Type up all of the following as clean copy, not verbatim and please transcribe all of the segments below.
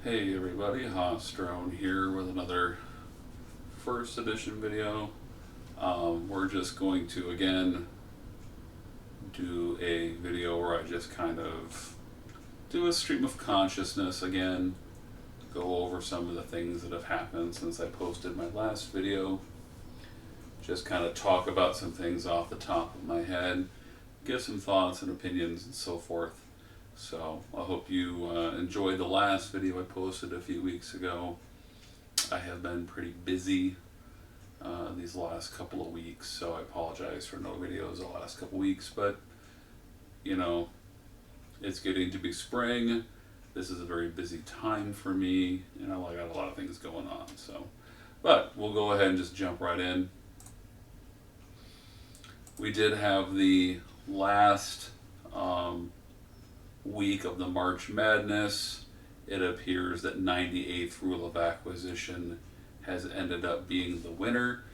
Hey everybody, Hostron here with another first edition video. We're just going to again do a video where I just kind of do a stream of consciousness again, go over some of the things that have happened since I posted my last video, just kind of talk about some things off the top of my head, give some thoughts and opinions and so forth. So I hope you enjoyed the last video I posted a few weeks ago. I have been pretty busy these last couple of weeks, so I apologize for no videos the last couple of weeks, but you know, it's getting to be spring. This is a very busy time for me. I got a lot of things going on, so. But we'll go ahead and just jump right in. We did have the last week of the March Madness. It appears that 98th Rule of Acquisition has ended up being the winner.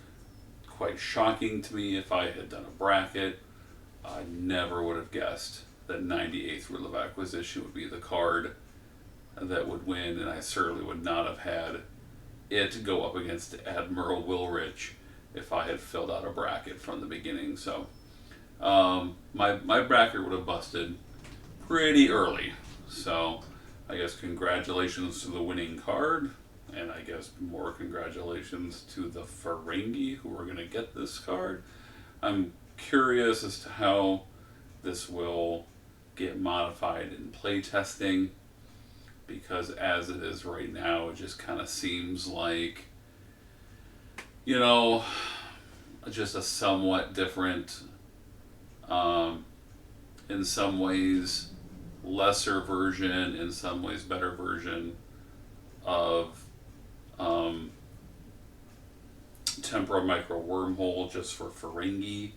Quite shocking to me. If I had done a bracket, I never would have guessed that 98th Rule of Acquisition would be the card that would win, and I certainly would not have had it go up against Admiral Willrich if I had filled out a bracket from the beginning. So my bracket would have busted pretty early. So I guess congratulations to the winning card, and I guess more congratulations to the Ferengi who are going to get this card. I'm curious as to how this will get modified in playtesting, because as it is right now, it just kind of seems like, just a somewhat different, in some ways lesser version, in some ways better version of temporal micro wormhole just for Ferengi.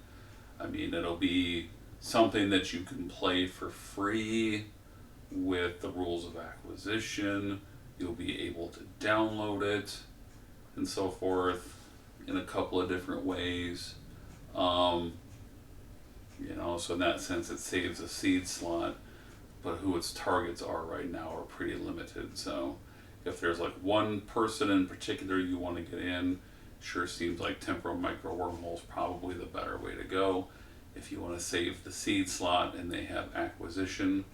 I mean, it'll be something that you can play for free with the rules of acquisition. You'll be able to download it and so forth in a couple of different ways. So in that sense, it saves a seed slot, but who its targets are right now are pretty limited. So if there's like one person in particular you want to get in, sure seems like temporal micro wormhole is probably the better way to go. If you want to save the seed slot and they have acquisition,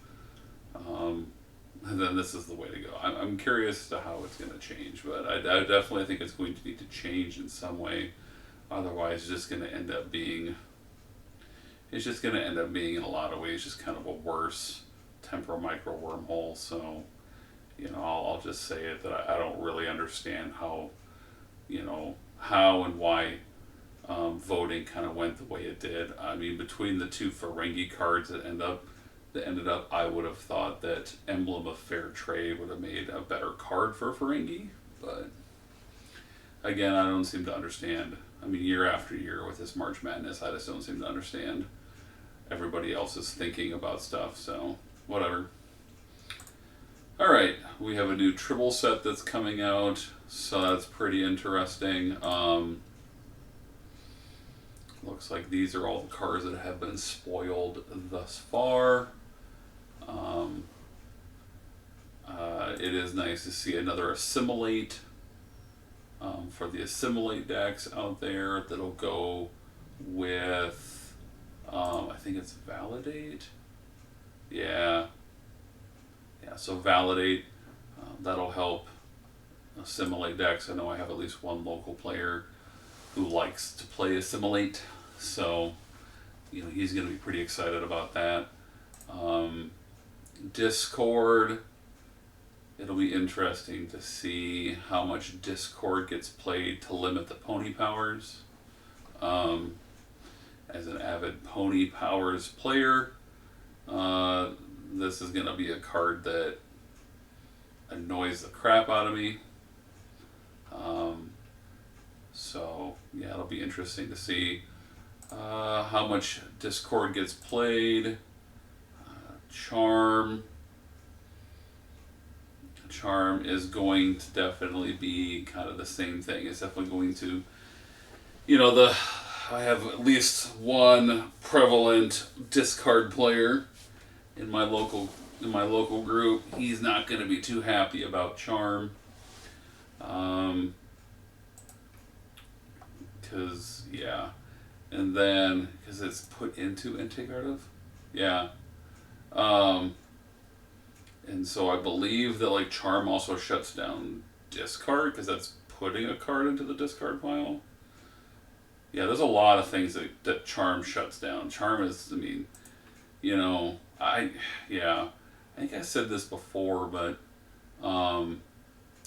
then this is the way to go. I'm curious as to how it's going to change, but I definitely think it's going to need to change in some way. Otherwise, it's just going to end up being in a lot of ways just kind of a worse temporal micro wormhole. So, I'll just say it that I don't really understand how and why voting kind of went the way it did. I mean, between the two Ferengi cards that ended up, I would have thought that Emblem of Fair Trade would have made a better card for Ferengi, but again, I don't seem to understand. I mean, year after year with this March Madness, I just don't seem to understand everybody else's thinking about stuff, so whatever. Alright, we have a new Tribble set that's coming out, so that's pretty interesting. Looks like these are all the cards that have been spoiled thus far. It is nice to see another Assimilate for the Assimilate decks out there that'll go with, I think it's Validate. Yeah, so Validate, that'll help Assimilate decks. I know I have at least one local player who likes to play Assimilate, so he's going to be pretty excited about that. Discord, it'll be interesting to see how much Discord gets played to limit the pony powers. As an avid pony powers player, this is going to be a card that annoys the crap out of me. So yeah, it'll be interesting to see how much Discord gets played. Charm is going to definitely be kind of the same thing. It's definitely going to, I have at least one prevalent discard player in my local in my local group, he's not going to be too happy about charm. Because, yeah. And then, because it's put into integrative? Yeah. Um, and so I believe that, like, charm also shuts down discard, because that's putting a card into the discard pile. Yeah, there's a lot of things that charm shuts down. Charm is, I mean, yeah, I think I said this before, but um,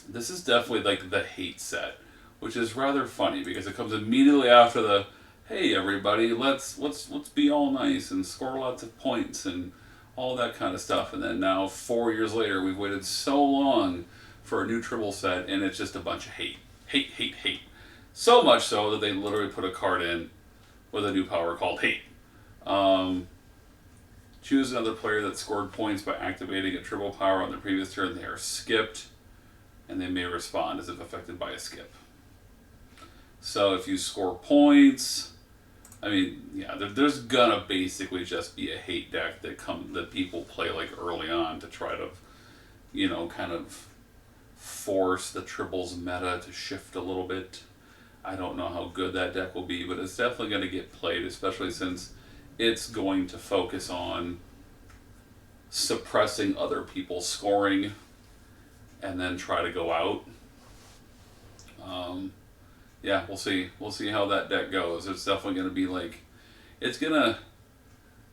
this is definitely like the hate set, which is rather funny because it comes immediately after the, hey everybody, let's be all nice and score lots of points and all that kind of stuff, and then now 4 years later we've waited so long for a new Tribble set, and it's just a bunch of hate, hate, hate, hate. So much so that they literally put a card in with a new power called hate. Um, Choose another player that scored points by activating a Tribble power on the previous turn. They are skipped, and they may respond as if affected by a skip. So if you score points, I mean, yeah, there's gonna basically just be a hate deck that people play like early on to try to, kind of force the Tribbles meta to shift a little bit. I don't know how good that deck will be, but it's definitely going to get played, especially since it's going to focus on suppressing other people's scoring and then try to go out. Yeah, we'll see. We'll see how that deck goes. It's definitely going to be like, it's going to,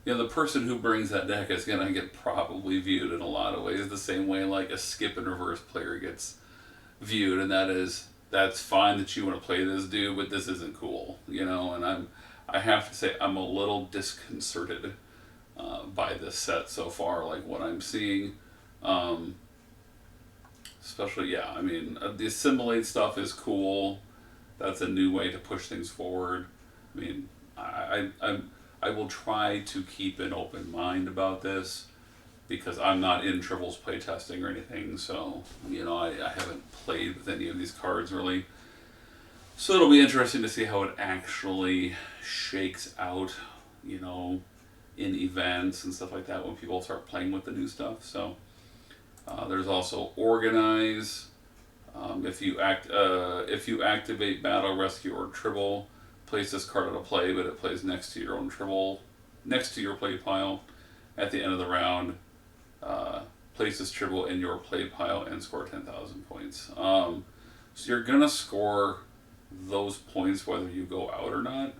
the person who brings that deck is going to get probably viewed in a lot of ways the same way like a skip and reverse player gets viewed, and that's fine that you want to play this dude, but this isn't cool, and I have to say I'm a little disconcerted by this set so far, like what I'm seeing. Especially, yeah, I mean, the assimilate stuff is cool. That's a new way to push things forward. I mean, I will try to keep an open mind about this because I'm not in Tribbles playtesting or anything, so, I haven't played with any of these cards really. So it'll be interesting to see how it actually shakes out, in events and stuff like that when people start playing with the new stuff. So there's also organize. If you activate battle, rescue, or Tribble, place this card on a play, but it plays next to your own Tribble, next to your play pile. At the end of the round, place this Tribble in your play pile and score 10,000 points. So you're gonna score those points whether you go out or not.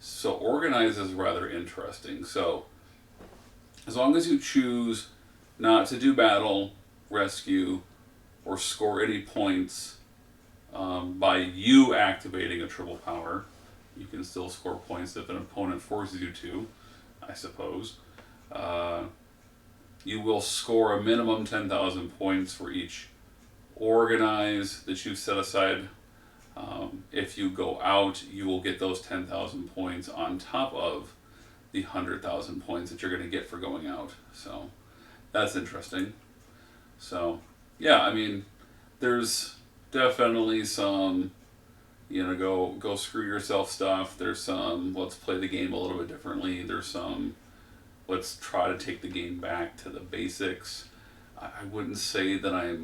So organize is rather interesting. So as long as you choose not to do battle, rescue, or score any points by you activating a Tribble power, you can still score points if an opponent forces you to, I suppose. You will score a minimum 10,000 points for each organize that you've set aside. If you go out, you will get those 10,000 points on top of the 100,000 points that you're going to get for going out. So that's interesting. So yeah, I mean, there's definitely some, go screw yourself stuff. There's some let's play the game a little bit differently. There's some let's try to take the game back to the basics. I wouldn't say that I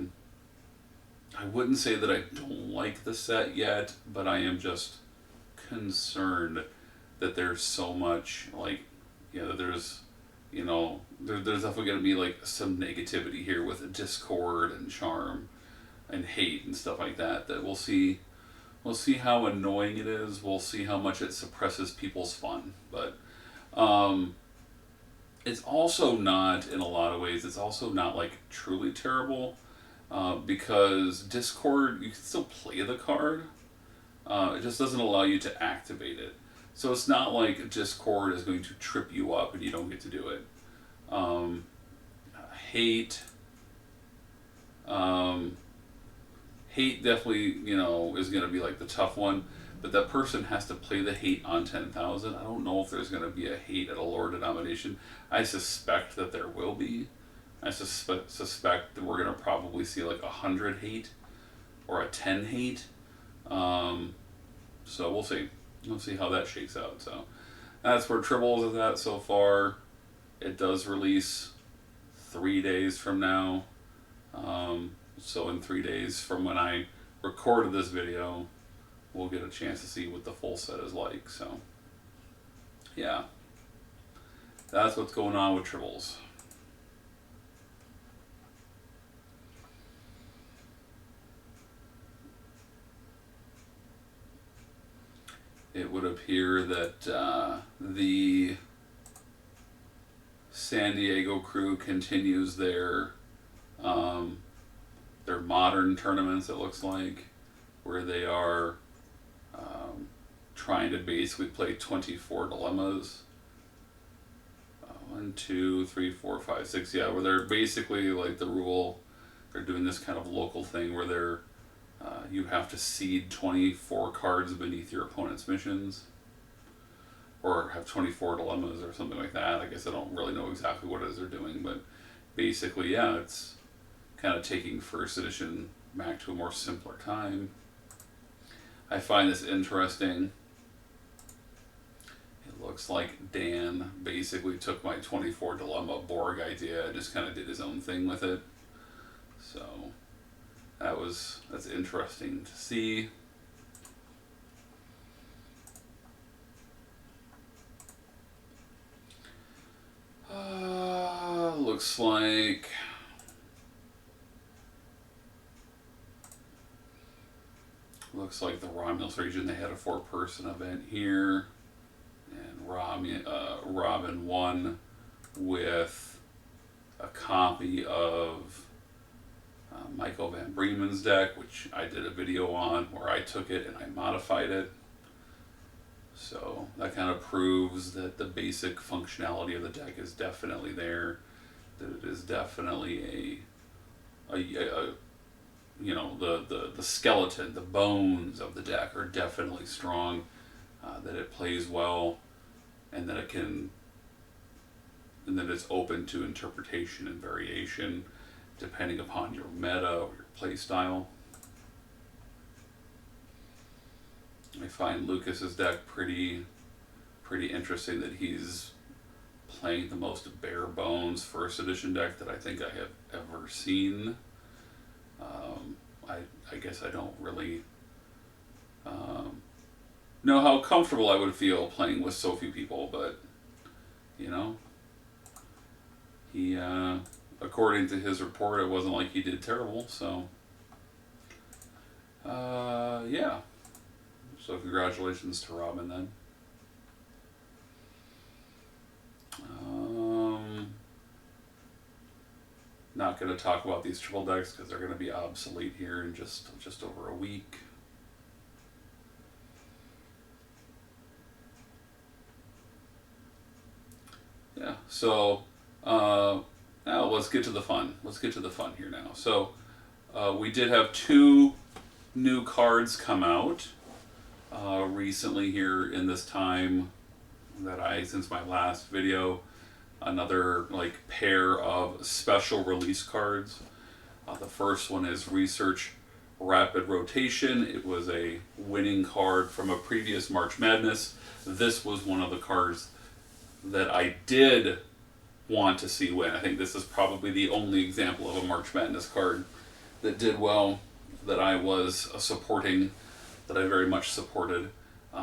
don't like the set yet, but I am just concerned that there's so much there's definitely going to be like some negativity here with discord and charm and hate and stuff like that we'll see how annoying it is. We'll see how much it suppresses people's fun, but it's also not, in a lot of ways, it's also not like truly terrible because discord, you can still play the card. It just doesn't allow you to activate it. So it's not like Discord is going to trip you up and you don't get to do it. Hate. Hate definitely, is going to be like the tough one. But that person has to play the hate on 10,000. I don't know if there's going to be a hate at a lower denomination. I suspect that there will be. I suspect that we're going to probably see like 100 hate or a 10 hate. So we'll see. We'll see how that shakes out. So that's where Tribbles is at so far. It does release 3 days from now. So in 3 days from when I recorded this video, we'll get a chance to see what the full set is like. So, yeah, that's what's going on with Tribbles. It would appear that the San Diego crew continues their modern tournaments, it looks like, where they are trying to basically play 24 dilemmas. 1, 2, 3, 4, 5, 6. Yeah, where they're basically like the rule. They're doing this kind of local thing where they're you have to seed 24 cards beneath your opponent's missions, or have 24 dilemmas or something like that. I guess I don't really know exactly what it is they're doing, but basically, yeah, it's kind of taking first edition back to a more simpler time. I find this interesting. It looks like Dan basically took my 24 dilemma Borg idea and just kind of did his own thing with it. So that's interesting to see. Looks like the Romulus region, they had a 4-person event here, and Robin won with a copy of Michael Van Bremen's deck, which I did a video on where I took it and I modified it. So that kind of proves that the basic functionality of the deck is definitely there, that it is definitely a you know, the skeleton, the bones of the deck are definitely strong, that it plays well, and that it's open to interpretation and variation depending upon your meta or your play style. I find Lucas's deck pretty interesting, that he's playing the most bare bones first edition deck that I think I have ever seen. I guess I don't really know how comfortable I would feel playing with so few people, but you know, he according to his report, it wasn't like he did terrible. So yeah. So congratulations to Robin then. Not going to talk about these triple decks because they're going to be obsolete here in just over a week. Yeah, so now let's get to the fun. Let's get to the fun here now. So we did have 2 new cards come out recently here in this time since my last video. Another like pair of special release cards. The first one is Research Rapid Rotation. It was a winning card from a previous March Madness. This was one of the cards that I did want to see win. I think this is probably the only example of a March Madness card that did well, that I was supporting, that I very much supported.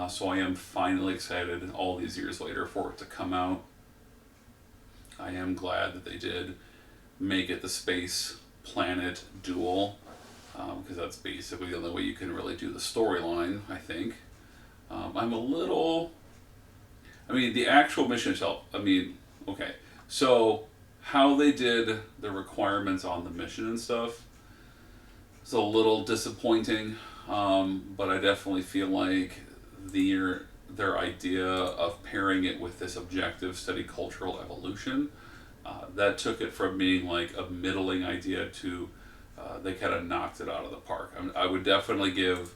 So I am finally excited all these years later for it to come out. I am glad that they did make it the Space Planet duel, because that's basically the only way you can really do the storyline, I think. I'm a little... I mean, the actual mission itself, okay. So, how they did the requirements on the mission and stuff is a little disappointing, but I definitely feel like their idea of pairing it with this objective, study cultural evolution, that took it from being like a middling idea to they kind of knocked it out of the park. I would definitely give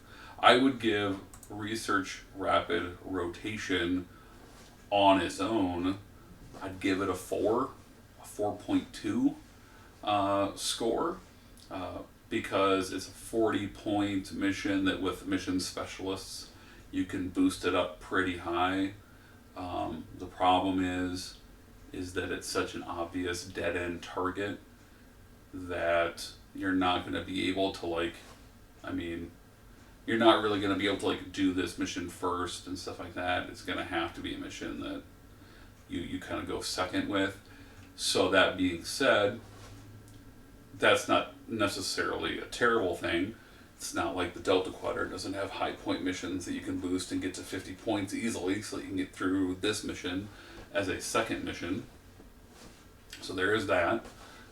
Research Rapid Rotation on its own, I'd give it a 4.2 score, because it's a 40-point mission that with mission specialists you can boost it up pretty high. The problem is that it's such an obvious dead end target that you're not going to be able to like, I mean, you're not really going to be able to like do this mission first and stuff like that. It's going to have to be a mission that you kind of go second with. So that being said, that's not necessarily a terrible thing. It's not like the Delta Quadrant doesn't have high point missions that you can boost and get to 50 points easily so that you can get through this mission as a second mission. So there is that.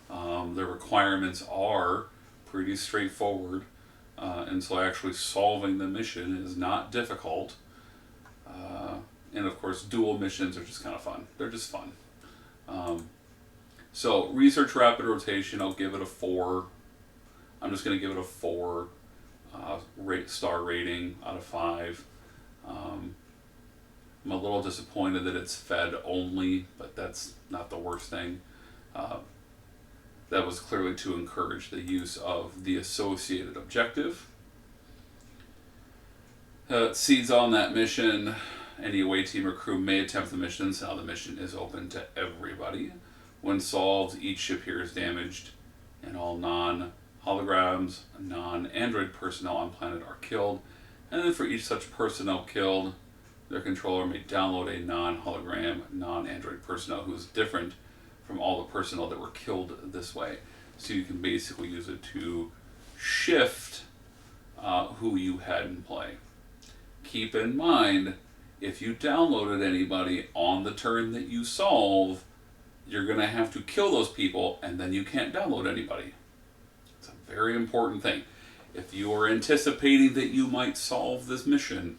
The requirements are pretty straightforward. And so actually solving the mission is not difficult. And of course, dual missions are just kind of fun. They're just fun. So research rapid rotation, I'll give it a 4. I'm just going to give it a 4 star rating out of 5. I'm a little disappointed that it's fed only, but that's not the worst thing. That was clearly to encourage the use of the associated objective. Seeds on that mission. Any away team or crew may attempt the mission, so now the mission is open to everybody. When solved, each ship here is damaged, and all non-holograms, non-android personnel on planet are killed. And then for each such personnel killed, their controller may download a non-hologram, non-android personnel who is different from all the personnel that were killed this way. So you can basically use it to shift who you had in play. Keep in mind, if you downloaded anybody on the turn that you solve, you're going to have to kill those people, and then you can't download anybody. It's a very important thing. If you are anticipating that you might solve this mission,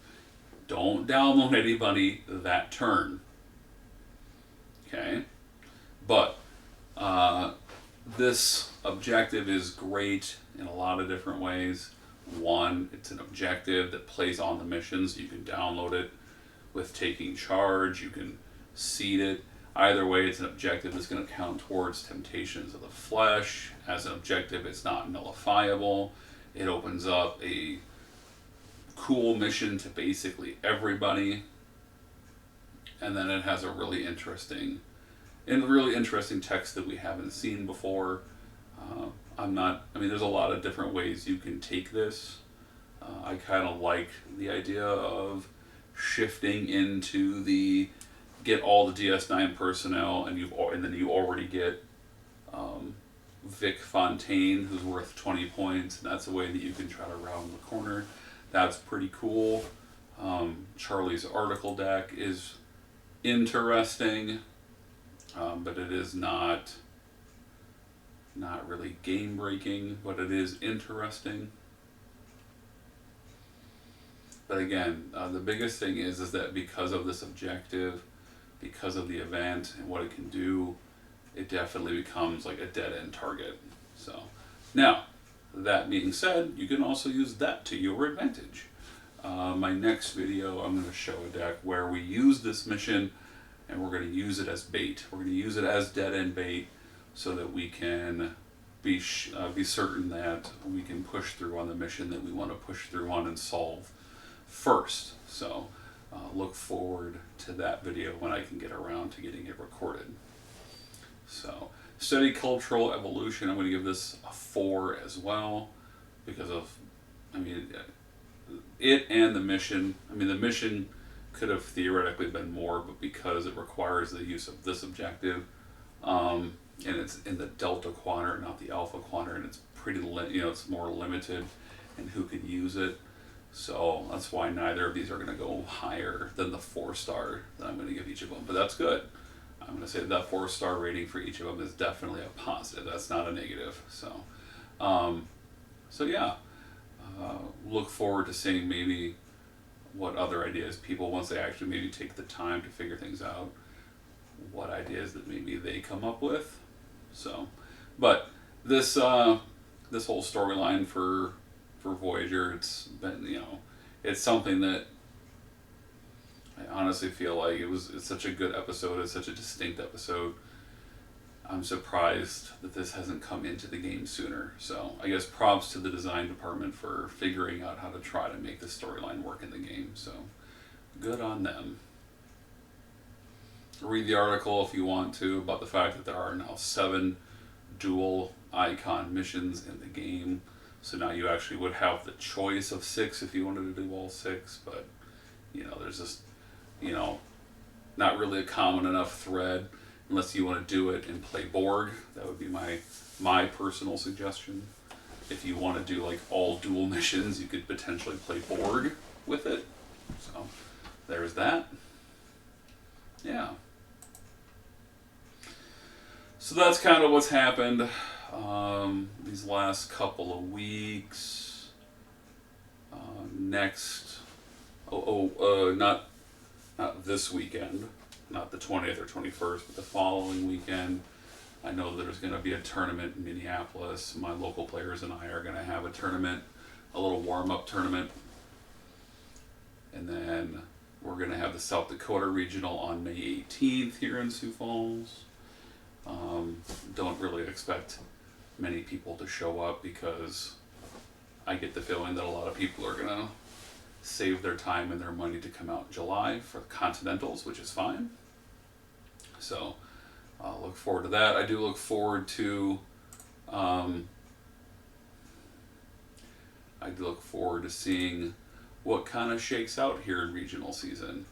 don't download anybody that turn. Okay? But this objective is great in a lot of different ways. One, it's an objective that plays on the mission, so you can download it with taking charge. You can seed it. Either way, it's an objective that's going to count towards temptations of the flesh. As an objective, it's not nullifiable. It opens up a cool mission to basically everybody. And then it has a really interesting text that we haven't seen before. There's a lot of different ways you can take this. I kind of like the idea of shifting into the get all the DS9 personnel, and then you already get Vic Fontaine, who's worth 20 points, and that's a way that you can try to round the corner. That's pretty cool. Charlie's article deck is interesting, but it is not really game breaking, but it is interesting. But again, the biggest thing is that because of this objective, because of the event and what it can do, it definitely becomes like a dead-end target. So, now, that being said, you can also use that to your advantage. My next video, I'm going to show a deck where we use this mission, and we're going to use it as bait. We're going to use it as dead-end bait so that we can be certain that we can push through on the mission that we want to push through on and solve first. So look forward to that video when I can get around to getting it recorded. So study cultural evolution, I'm going to give this a 4 as well, because of, it and the mission. The mission could have theoretically been more, but because it requires the use of this objective, and it's in the Delta Quadrant, not the Alpha Quadrant, it's it's more limited in who can use it. So that's why neither of these are going to go higher than the 4-star that I'm going to give each of them. But that's good. I'm going to say that 4-star rating for each of them is definitely a positive. That's not a negative. So, yeah. Look forward to seeing maybe what other ideas people, once they actually maybe take the time to figure things out, what ideas that maybe they come up with. So, but this whole storyline for Voyager, it's been, it's something that I honestly feel like it's such a good episode. It's such a distinct episode. I'm surprised that this hasn't come into the game sooner. So I guess props to the design department for figuring out how to try to make this storyline work in the game. So good on them. read the article if you want to about the fact that there are now 7 dual icon missions in the game. So now you actually would have the choice of 6 if you wanted to do all 6, but there's just not really a common enough thread unless you want to do it and play Borg. That would be my personal suggestion. If you want to do like all dual missions, you could potentially play Borg with it. So there's that. Yeah. So that's kind of what's happened these last couple of weeks. Not this weekend, not the 20th or 21st, but the following weekend. I know there's going to be a tournament in Minneapolis. My local players and I are going to have a tournament, a little warm-up tournament. And then we're going to have the South Dakota Regional on May 18th here in Sioux Falls. Don't really expect many people to show up because I get the feeling that a lot of people are going to save their time and their money to come out in July for Continentals, which is fine. So I'll look forward to that. I do look forward to seeing what kind of shakes out here in regional season.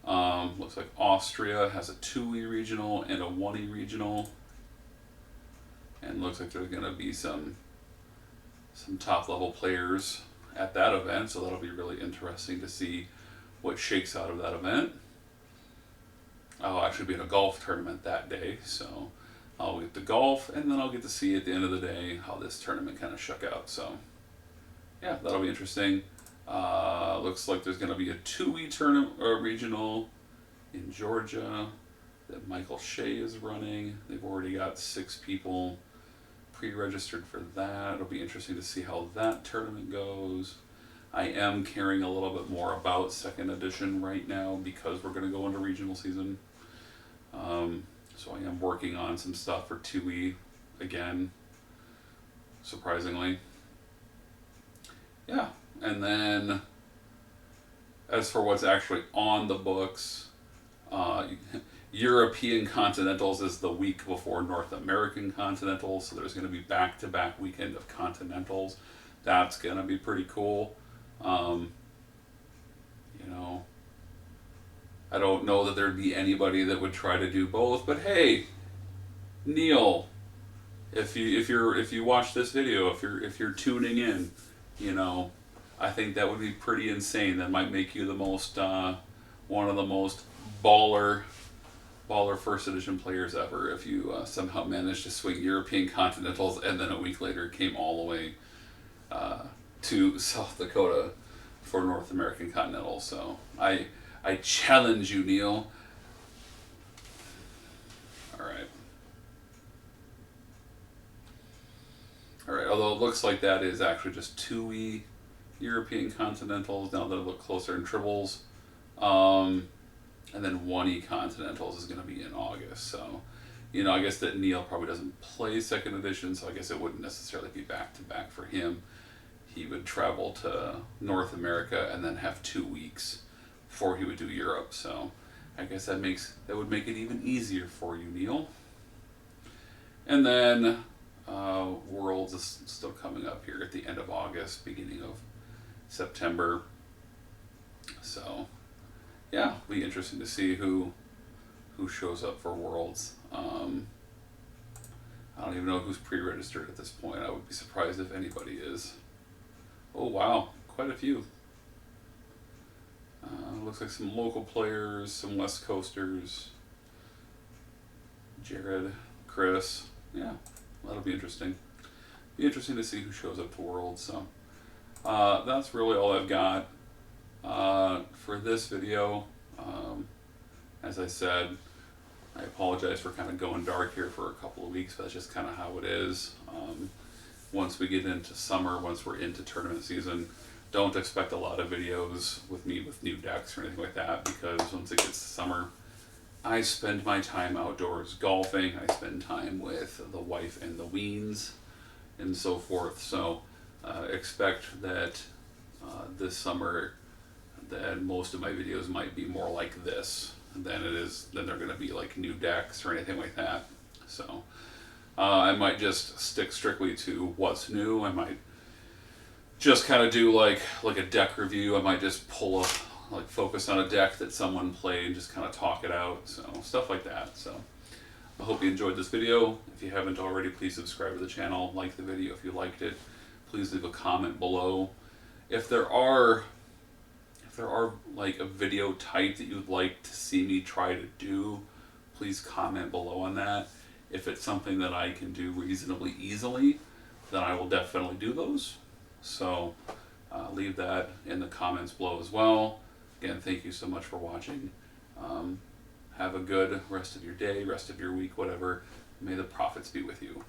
Looks like Austria has a 2E regional and a 1E regional. And looks like there's going to be some top level players at that event, so that'll be really interesting to see what shakes out of that event. I'll actually be in a golf tournament that day, so I'll get to golf, and then I'll get to see at the end of the day how this tournament kind of shook out. So yeah, that'll be interesting. Looks like there's going to be a 2E tournament regional in Georgia that Michael Shea is running. They've already got 6 people pre-registered for that. It'll be interesting to see how that tournament goes. I am caring a little bit more about 2nd edition right now because we're going to go into regional season. So I am working on some stuff for 2E again, surprisingly. Yeah, and then as for what's actually on the books, European Continentals is the week before North American Continentals, so there's going to be back-to-back weekend of Continentals. That's going to be pretty cool. I don't know that there'd be anybody that would try to do both, but hey, Neil, if you watch this video, if you're tuning in, I think that would be pretty insane. That might make you the most one of the most baller 1st edition players ever if you somehow managed to swing European Continentals and then a week later came all the way to South Dakota for North American Continental. So I challenge you, Neil. All right, although it looks like that is actually just 2E European Continentals now that I look closer in triples. And then 1E Continentals is going to be in August. So, I guess that Neil probably doesn't play 2nd edition, so I guess it wouldn't necessarily be back-to-back for him. He would travel to North America and then have 2 weeks before he would do Europe. So I guess that would make it even easier for you, Neil. And then Worlds is still coming up here at the end of August, beginning of September. So yeah, it'll be interesting to see who shows up for Worlds. I don't even know who's pre-registered at this point. I would be surprised if anybody is. Oh wow, quite a few. Looks like some local players, some West Coasters. Jared, Chris. Yeah, that'll be interesting. Be interesting to see who shows up to Worlds. So that's really all I've got for this video. As I said, I apologize for kind of going dark here for a couple of weeks, but that's just kind of how it is. Once we get into summer, once we're into tournament season, don't expect a lot of videos with me with new decks or anything like that, because once it gets to summer, I spend my time outdoors golfing, I spend time with the wife and the weens, and so forth. So expect that this summer that most of my videos might be more like this. than they're going to be like new decks or anything like that. So I might just stick strictly to what's new. I might just kind of do like a deck review. I might just pull up, like, focus on a deck that someone played, just kind of talk it out. So stuff like that. So I hope you enjoyed this video. If you haven't already, please subscribe to the channel, like the video if you liked it. Please leave a comment below. If there are like a video type that you'd like to see me try to do, please comment below on that. If it's something that I can do reasonably easily, then I will definitely do those. So leave that in the comments below as well. Again, thank you so much for watching. Have a good rest of your day, rest of your week, whatever. May the profits be with you.